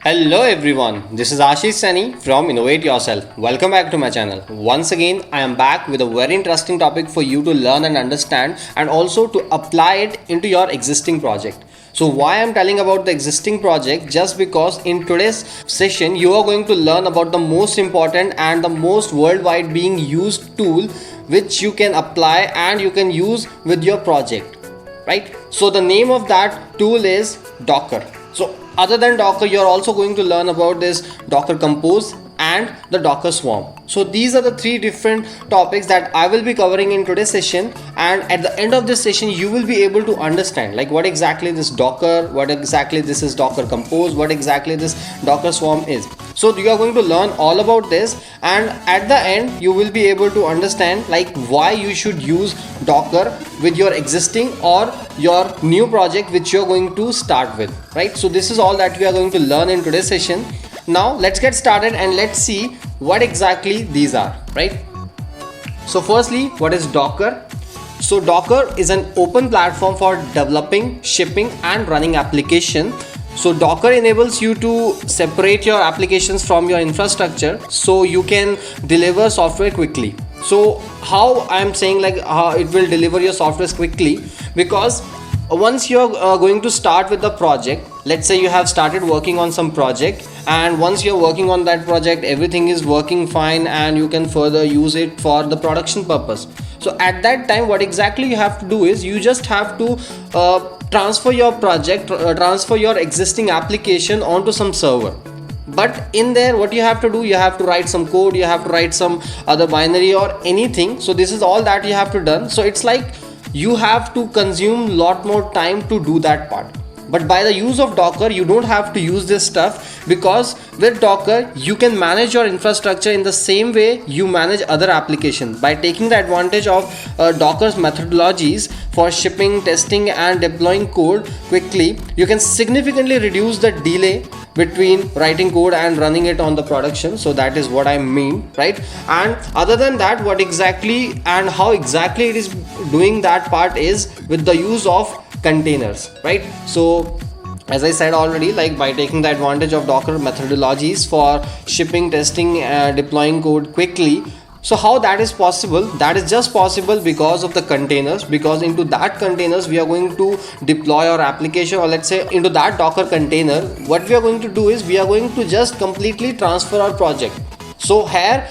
Hello everyone, this is Ashish Saini from Innovate Yourself. Welcome back to my channel. Once again, I am back with a very interesting topic for you to learn and understand and also to apply it into your existing project. So why I'm telling about the existing project? Just because in today's session you are going to learn about the most important and the most worldwide being used tool which you can apply and you can use with your project, right? So the name of that tool is Docker. So other than Docker, you're also going to learn about this Docker Compose and the Docker Swarm. So these are the three different topics that I will be covering in today's session, and at the end of this session you will be able to understand like what exactly this Docker, what exactly this is Docker Compose, what exactly this Docker Swarm is. So you are going to learn all about this, and at the end you will be able to understand like why you should use Docker with your existing or your new project which you're going to start with, right? So this is all that we are going to learn in today's session. Now let's get started and let's see what exactly these are, right? So firstly, what is Docker? So Docker is an open platform for developing, shipping and running application. So Docker enables you to separate your applications from your infrastructure so you can deliver software quickly. So how I'm saying like how it will deliver your software quickly, because once you're going to start with the project, let's say you have started working on some project, and once you're working on that project everything is working fine and you can further use it for the production purpose. So at that time what exactly you have to do is you just have to transfer your project, transfer your existing application onto some server. But in there what you have to do, you have to write some code, you have to write some other binary or anything. So this is all that you have to done. So it's like you have to consume lot more time to do that part. But by the use of Docker you don't have to use this stuff, because with Docker you can manage your infrastructure in the same way you manage other applications. By taking the advantage of Docker's methodologies for shipping, testing and deploying code quickly, you can significantly reduce the delay between writing code and running it on the production. So that is what I mean, right? And other than that, what exactly and how exactly it is doing that part is with the use of containers, right? So as I said already, like by taking the advantage of Docker methodologies for shipping, testing, deploying code quickly. So how that is possible? That is just possible because of the containers, because into that containers we are going to deploy our application, or let's say into that Docker container what we are going to do is we are going to just completely transfer our project. So here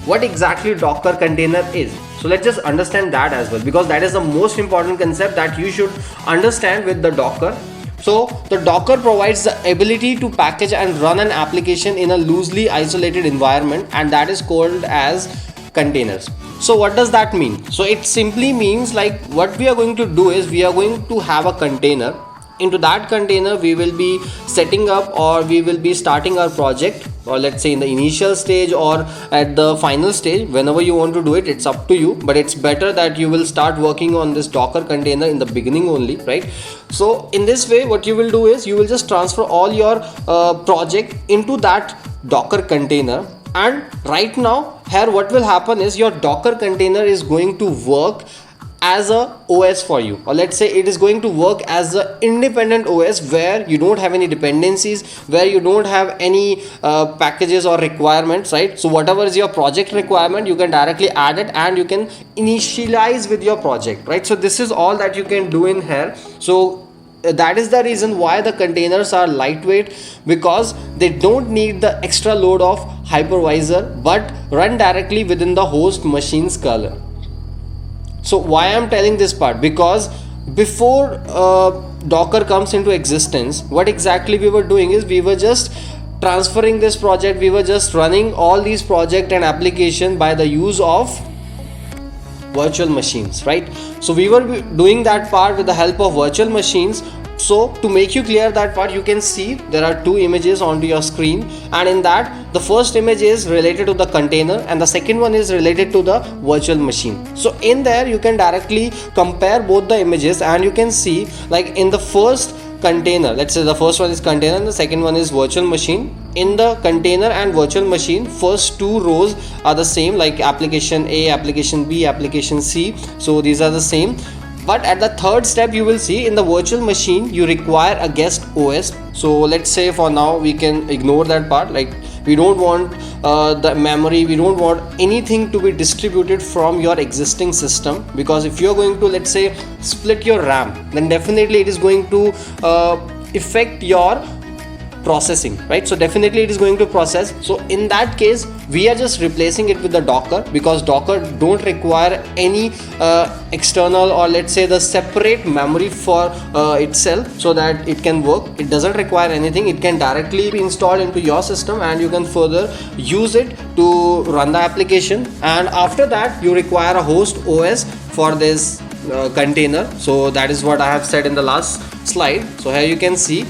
what exactly Docker container is, so let's just understand that as well, because that is the most important concept that you should understand with the Docker. So the Docker provides the ability to package and run an application in a loosely isolated environment, and that is called as containers. So what does that mean? So it simply means like what we are going to do is we are going to have a container. Into that container we will be setting up, or we will be starting our project, or let's say in the initial stage or at the final stage, whenever you want to do it, it's up to you. But it's better that you will start working on this Docker container in the beginning only, right? So in this way what you will do is you will just transfer all your project into that Docker container. And right now here what will happen is your Docker container is going to work as a OS for you, or let's say it is going to work as an independent OS where you don't have any dependencies, where you don't have any packages or requirements, right? So whatever is your project requirement you can directly add it and you can initialize with your project, right? So this is all that you can do in here. So that is the reason why the containers are lightweight, because they don't need the extra load of hypervisor but run directly within the host machine's kernel. So why I'm telling this part? Because before Docker comes into existence, what exactly we were doing is we were just transferring this project, we were just running all these project and application by the use of virtual machines, right? So we were doing that part with the help of virtual machines. So to make you clear that part, you can see there are two images onto your screen, and in that the first image is related to the container and the second one is related to the virtual machine. So in there you can directly compare both the images and you can see like in the first container, let's say the first one is container and the second one is virtual machine. In the container and virtual machine, first two rows are the same, like application A, application B, application C. So these are the same. But at the third step, you will see in the virtual machine you require a guest OS. So let's say for now we can ignore that part, like we don't want the memory, we don't want anything to be distributed from your existing system, because if you're going to, let's say, split your RAM, then definitely it is going to affect your processing, right? So definitely it is going to process. So in that case, we are just replacing it with the Docker, because Docker don't require any external, or let's say the separate memory for itself, so that it can work. It doesn't require anything. It can directly be installed into your system, and you can further use it to run the application. And after that, you require a host OS for this container. So that is what I have said in the last slide. So here you can see,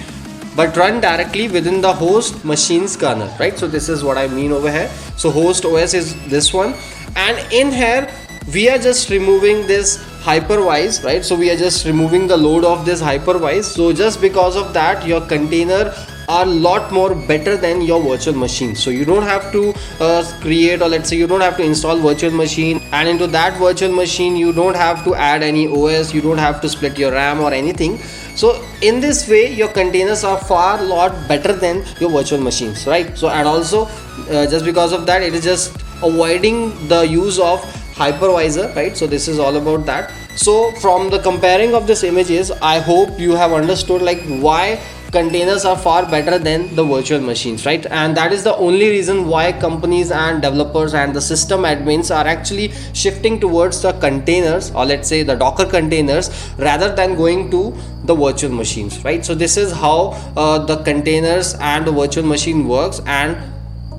but run directly within the host machine's kernel, right? So this is what I mean over here. So host OS is this one, and in here we are just removing this hypervise, right? So we are just removing the load of this hypervise. So just because of that, your container are a lot more better than your virtual machine. So you don't have to create, or let's say you don't have to install virtual machine, and into that virtual machine you don't have to add any OS, you don't have to split your RAM or anything. So in this way, your containers are far lot better than your virtual machines, right? So and also just because of that, it is just avoiding the use of hypervisor, right? So this is all about that. So from the comparing of these images, I hope you have understood like why containers are far better than the virtual machines, right? And that is the only reason why companies and developers and the system admins are actually shifting towards the containers, or let's say the Docker containers, rather than going to the virtual machines, right? So this is how the containers and the virtual machine works. And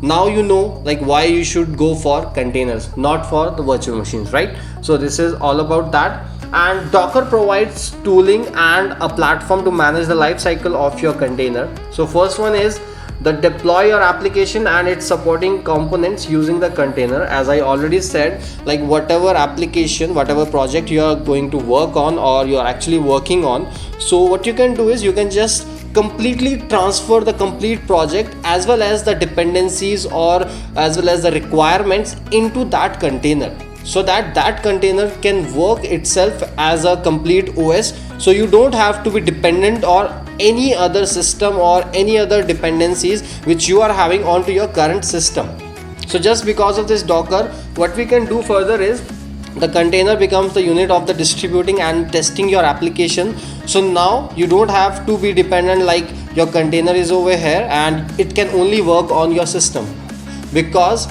now you know like why you should go for containers, not for the virtual machines, right? So this is all about that. And Docker provides tooling and a platform to manage the life cycle of your container. So first one is the deploy your application and its supporting components using the container. As I already said, like whatever application, whatever project you are going to work on, or you are actually working on, so what you can do is you can just completely transfer the complete project as well as the dependencies, or as well as the requirements into that container, so that that container can work itself as a complete OS. So you don't have to be dependent on any other system or any other dependencies which you are having onto your current system. So just because of this Docker, what we can do further is the container becomes the unit of the distributing and testing your application. So now you don't have to be dependent, like your container is over here and it can only work on your system, because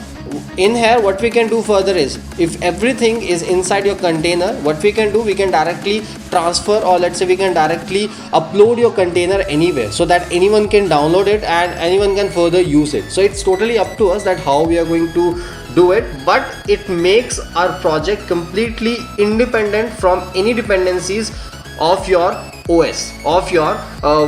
in here what we can do further is, if everything is inside your container, what we can do, we can directly transfer, or let's say we can directly upload your container anywhere, so that anyone can download it and anyone can further use it. So it's totally up to us that how we are going to do it, but it makes our project completely independent from any dependencies of your OS, of your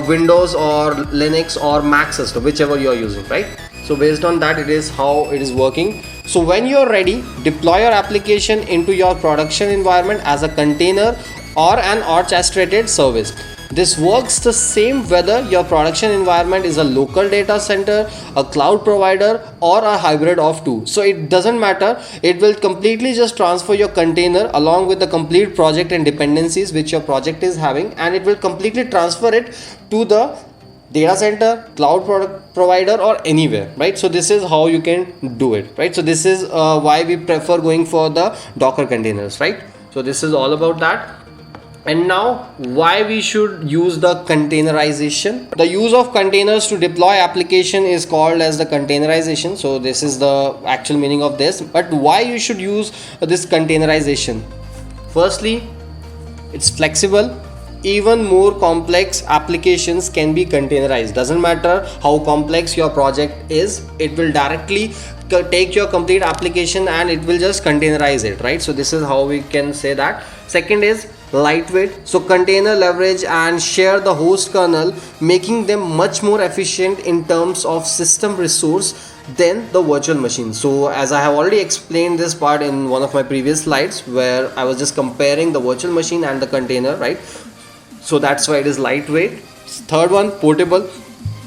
Windows or Linux or Mac system, whichever you are using, right? So based on that, it is how it is working. So when you're ready, deploy your application into your production environment as a container or an orchestrated service. This works the same whether your production environment is a local data center, a cloud provider, or a hybrid of two. So it doesn't matter, it will completely just transfer your container along with the complete project and dependencies which your project is having, and it will completely transfer it to the data center, cloud product provider, or anywhere, right? So this is how you can do it, right? So this is why we prefer going for the Docker containers, right? So this is all about that. And now why we should use the containerization. The use of containers to deploy application is called as the containerization. So this is the actual meaning of this. But why you should use this containerization? Firstly, it's flexible. Even more complex applications can be containerized. Doesn't matter how complex your project is, it will directly take your complete application and it will just containerize it, right? So this is how we can say that. Second is lightweight. So container leverage and share the host kernel, making them much more efficient in terms of system resource than the virtual machine. So as I have already explained this part in one of my previous slides, where I was just comparing the virtual machine and the container, right? So that's why it is lightweight. Third one, portable.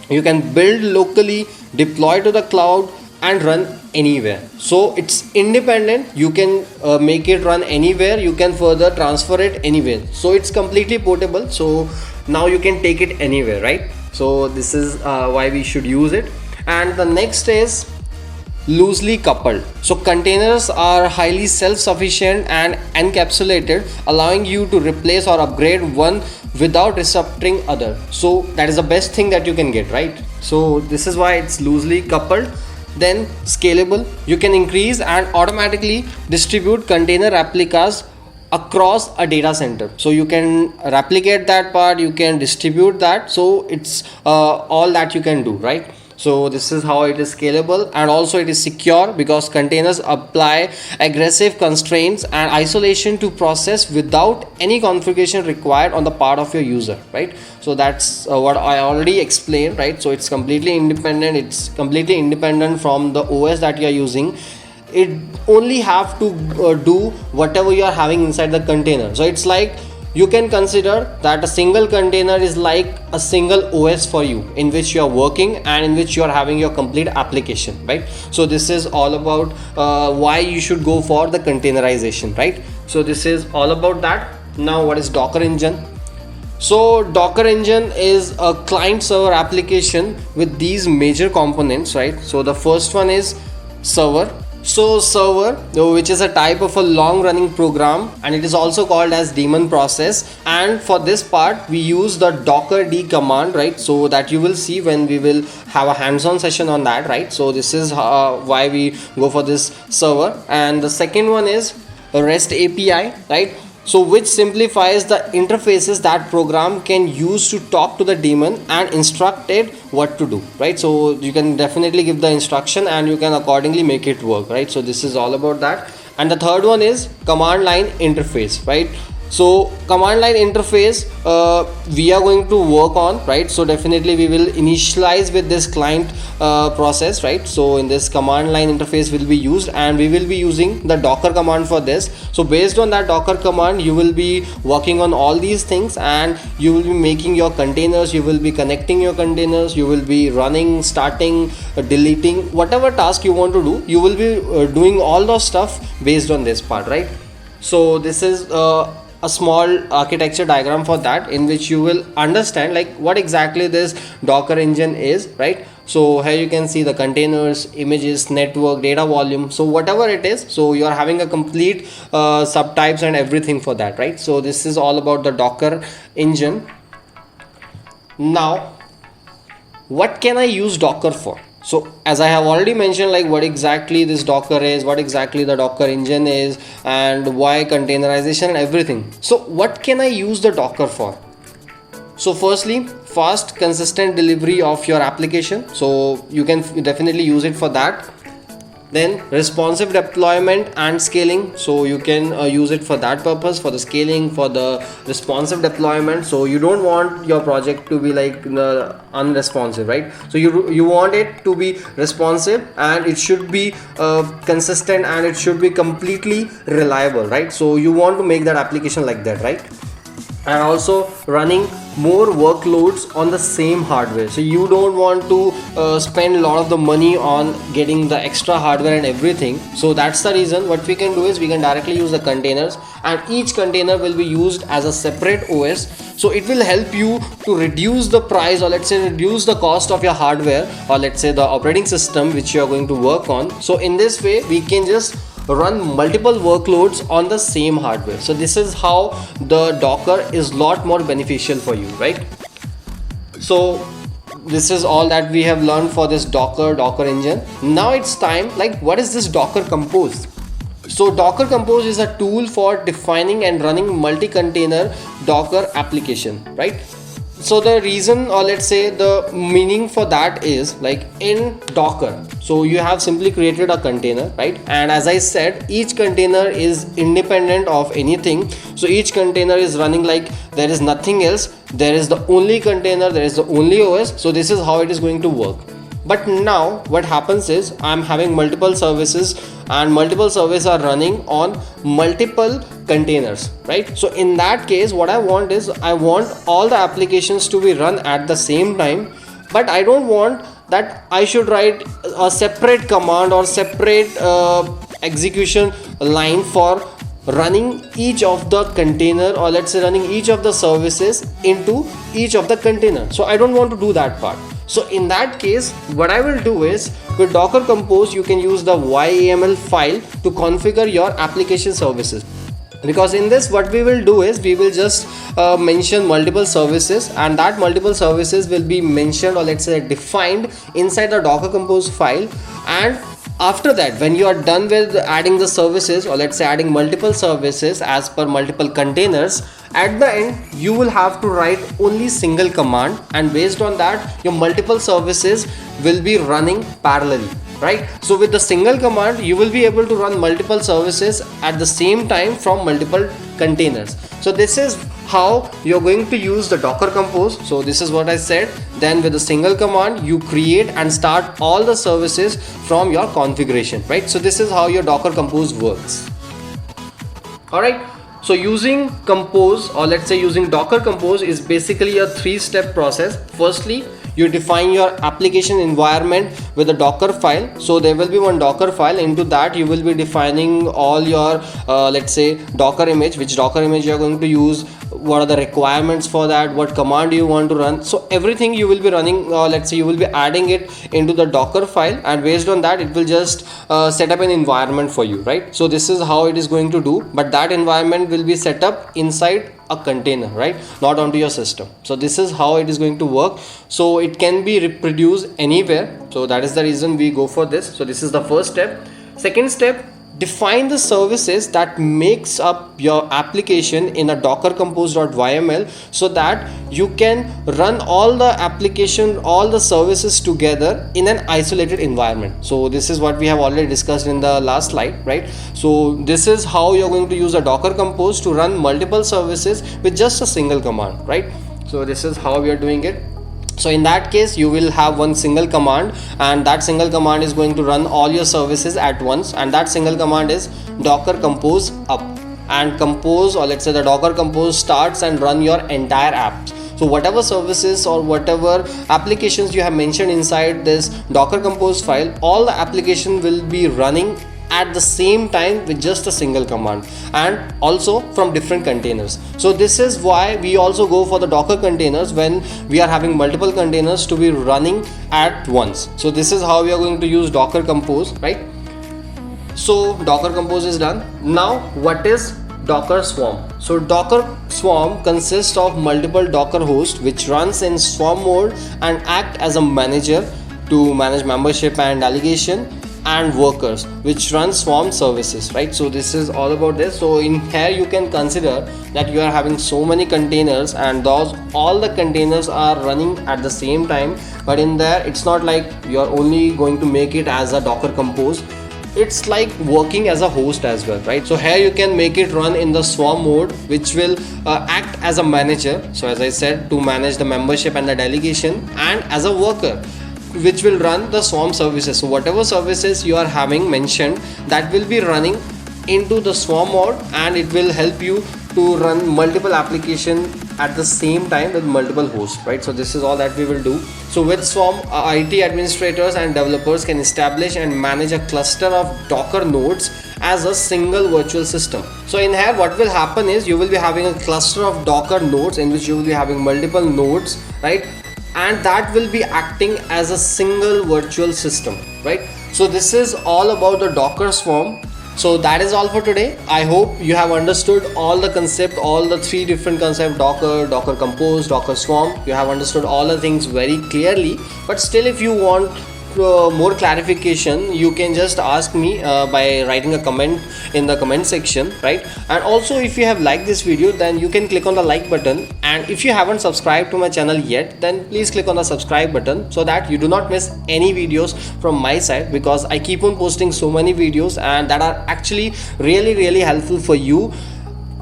You can build locally, deploy to the cloud, and run anywhere. So it's independent. You can make it run anywhere. You can further transfer it anywhere. So it's completely portable. So now you can take it anywhere, right? So this is why we should use it. And the next is loosely coupled. So containers are highly self-sufficient and encapsulated, allowing you to replace or upgrade one without disrupting other. So that is the best thing that you can get, right? So this is why it's loosely coupled. Then scalable. You can increase and automatically distribute container replicas across a data center. So you can replicate that part, you can distribute that. So it's all that you can do, right? So this is how it is scalable, and also it is secure because containers apply aggressive constraints and isolation to process without any configuration required on the part of your user, right? So that's what I already explained, right? So it's completely independent. It's completely independent from the OS that you are using. It only have to do whatever you are having inside the container. So it's like, you can consider that a single container is like a single OS for you, in which you are working and in which you are having your complete application, right? So this is all about why you should go for the containerization, right? So this is all about that. Now what is Docker Engine? So Docker Engine is a client server application with these major components, right? So the first one is server. So server, which is a type of a long running program, and it is also called as daemon process, and for this part we use the docker-d command, right? So that you will see when we will have a hands-on session on that, right? So this is why we go for this server. And the second one is REST API, right? So which simplifies the interfaces that program can use to talk to the daemon and instruct it what to do, right? So you can definitely give the instruction and you can accordingly make it work, right? So this is all about that. And the third one is command line interface, right? So command line interface we are going to work on, right? So definitely we will initialize with this client process, right? So in this command line interface will be used, and we will be using the docker command for this. So based on that docker command, you will be working on all these things, and you will be making your containers, you will be connecting your containers, you will be running, starting, deleting, whatever task you want to do, you will be doing all those stuff based on this part, right? So this is a small architecture diagram for that, in which you will understand like what exactly this Docker engine is, right? So here you can see the containers, images, network, data volume, so whatever it is. So you are having a complete subtypes and everything for that, right? So this is all about the Docker engine. Now what can I use Docker for? So as I have already mentioned, like what exactly this Docker is, what exactly the Docker engine is, and why containerization and everything. So what can I use the Docker for? So firstly, fast consistent delivery of your application, so you can definitely use it for that. Then responsive deployment and scaling, so you can use it for that purpose, for the scaling, for the responsive deployment. So you don't want your project to be like unresponsive, right? So you want it to be responsive, and it should be consistent, and it should be completely reliable, right? So you want to make that application like that, right? And also running more workloads on the same hardware. So you don't want to spend a lot of the money on getting the extra hardware and everything. So that's the reason what we can do is we can directly use the containers, and each container will be used as a separate OS. So it will help you to reduce the price, or let's say reduce the cost of your hardware, or let's say the operating system which you are going to work on. So in this way we can just run multiple workloads on the same hardware. So this is how the Docker is a lot more beneficial for you, right? So this is all that we have learned for this Docker engine. Now it's time, like what is this Docker Compose? So Docker Compose is a tool for defining and running multi-container Docker application, right? So the reason, or let's say the meaning for that is like in Docker, so you have simply created a container, right? And as I said, each container is independent of anything. So each container is running like there is nothing else. There is the only container, there is the only OS. So this is how it is going to work. But now what happens is I'm having multiple services, and multiple services are running on multiple containers, right? So in that case, what I want is I want all the applications to be run at the same time, but I don't want that I should write a separate command or separate execution line for running each of the container, or let's say running each of the services into each of the container. So I don't want to do that part. So in that case, what I will do is, with Docker Compose you can use the YAML file to configure your application services. Because in this, what we will do is, we will just mention multiple services, and that multiple services will be mentioned, or let's say defined inside the Docker Compose file. And after that, when you are done with adding the services, or let's say adding multiple services as per multiple containers, at the end you will have to write only single command, and based on that your multiple services will be running parallelly, right? So with the single command you will be able to run multiple services at the same time from multiple containers. So this is how you're going to use the Docker Compose. So this is what I said. Then with a single command you create and start all the services from your configuration, right? So this is how your Docker Compose works. All right. So using Compose, or let's say using Docker Compose, is basically a 3-step process. Firstly, you define your application environment with a Docker file. So there will be one Docker file. Into that you will be defining all your let's say Docker image, which Docker image you are going to use, what are the requirements for that, what command you want to run. So everything you will be running, let's say you will be adding it into the Docker file, and based on that it will just set up an environment for you, right? So this is how it is going to do, but that environment will be set up inside a container, right, not onto your system. So this is how it is going to work. So it can be reproduced anywhere, so that is the reason we go for this. So this is the first step. Second step, define the services that makes up your application in a Docker Compose.yml, so that you can run all the application, all the services together in an isolated environment. So this is what we have already discussed in the last slide, right? So this is how you're going to use a Docker Compose to run multiple services with just a single command, right? So this is how we are doing it. So in that case you will have one single command, and that single command is going to run all your services at once, and that single command is Docker Compose up, and Compose, or let's say the Docker Compose, starts and run your entire apps. So whatever services or whatever applications you have mentioned inside this Docker Compose file, all the application will be running at the same time with just a single command, and also from different containers. So this is why we also go for the Docker containers when we are having multiple containers to be running at once. So this is how we are going to use Docker Compose, right? So Docker Compose is done. Now what is Docker Swarm? So Docker Swarm consists of multiple Docker hosts which runs in swarm mode and act as a manager to manage membership and delegation, and workers which run swarm services, right? So this is all about this. So in here you can consider that you are having so many containers, and those all the containers are running at the same time, but in there it's not like you are only going to make it as a Docker Compose, it's like working as a host as well, right? So here you can make it run in the swarm mode, which will act as a manager, so as I said, to manage the membership and the delegation, and as a worker which will run the swarm services. So whatever services you are having mentioned, that will be running into the swarm mode, and it will help you to run multiple application at the same time with multiple hosts, right? So this is all that we will do. So with Swarm, IT administrators and developers can establish and manage a cluster of Docker nodes as a single virtual system. So in here what will happen is, you will be having a cluster of Docker nodes in which you will be having multiple nodes, right? And that will be acting as a single virtual system, right? So this is all about the Docker Swarm. So that is all for today. I hope you have understood all the concept, all the 3 different concepts: Docker, Docker Compose, Docker Swarm. You have understood all the things very clearly. But still, if you want more clarification, you can just ask me by writing a comment in the comment section, right? And also, if you have liked this video, then you can click on the like button, and if you haven't subscribed to my channel yet, then please click on the subscribe button so that you do not miss any videos from my side, because I keep on posting so many videos and that are actually really helpful for you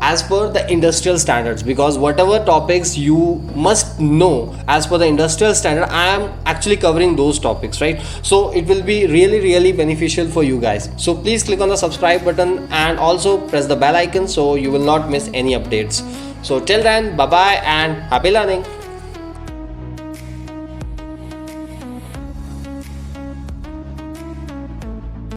as per the industrial standards, because whatever topics you must know as per the industrial standard, I am actually covering those topics, right? So it will be really beneficial for you guys. So please click on the subscribe button and also press the bell icon so you will not miss any updates. So till then, bye bye and happy learning.